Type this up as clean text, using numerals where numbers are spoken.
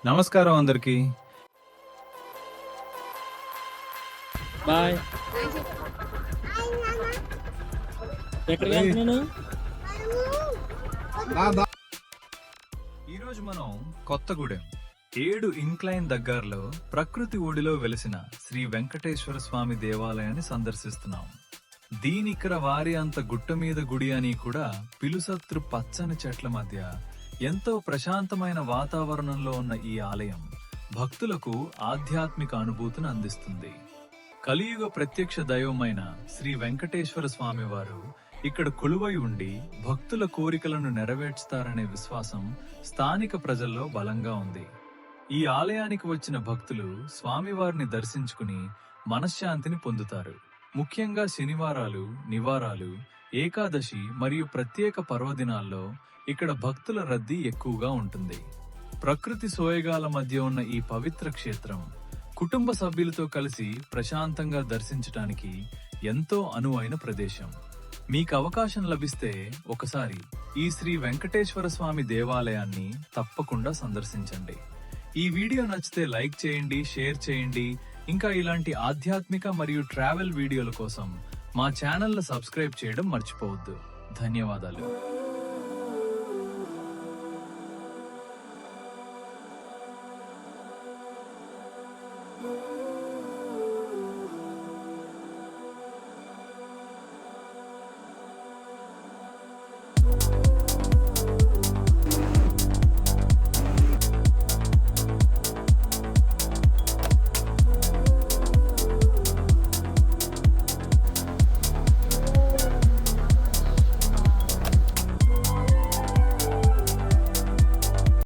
నమస్కారం అందరికి. బాయ్. ఎక్కడికి వెళ్తున్నాను? ఈరోజు మనం కొత్తగూడెం 7 ఇంక్లైన్ దగ్గరలో ప్రకృతి ఒడిలో వెలిసిన శ్రీ వెంకటేశ్వర స్వామి దేవాలయాన్ని సందర్శిస్తున్నాం. దీనిక్కడ వారి అంత గుట్ట మీద గుడి అని కూడా పిలుసత్రు పచ్చని చెట్ల మధ్య ఎంతో ప్రశాంతమైన వాతావరణంలో ఉన్న ఈ ఆలయం భక్తులకు ఆధ్యాత్మిక అనుభూతిని అందిస్తుంది. కలియుగ ప్రత్యక్ష దైవమైన శ్రీ వెంకటేశ్వర స్వామి వారు ఇక్కడ కొలువై ఉండి భక్తుల కోరికలను నెరవేర్చుతారనే విశ్వాసం స్థానిక ప్రజల్లో బలంగా ఉంది. ఈ ఆలయానికి వచ్చిన భక్తులు స్వామివారిని దర్శించుకుని మనశ్శాంతిని పొందుతారు. ముఖ్యంగా శనివారాలు, నివారాలు, ఏకాదశి మరియు ప్రత్యేక పర్వదినాల్లో ఇక్కడ భక్తుల రద్దీ ఎక్కువగా ఉంటుంది. ప్రకృతి సోయగాల మధ్య ఉన్న ఈ పవిత్ర క్షేత్రం కుటుంబ సభ్యులతో కలిసి ప్రశాంతంగా దర్శించటానికి ఎంతో అనువైన ప్రదేశం. మీకు అవకాశం లభిస్తే ఒకసారి ఈ శ్రీ వెంకటేశ్వర స్వామి దేవాలయాన్ని తప్పకుండా సందర్శించండి. ఈ వీడియో నచ్చితే లైక్ చేయండి, షేర్ చేయండి. ఇంకా ఇలాంటి ఆధ్యాత్మిక మరియు ట్రావెల్ వీడియోల కోసం మా ఛానల్ ను సబ్స్క్రైబ్ చేయడం మర్చిపోవద్దు. ధన్యవాదాలు.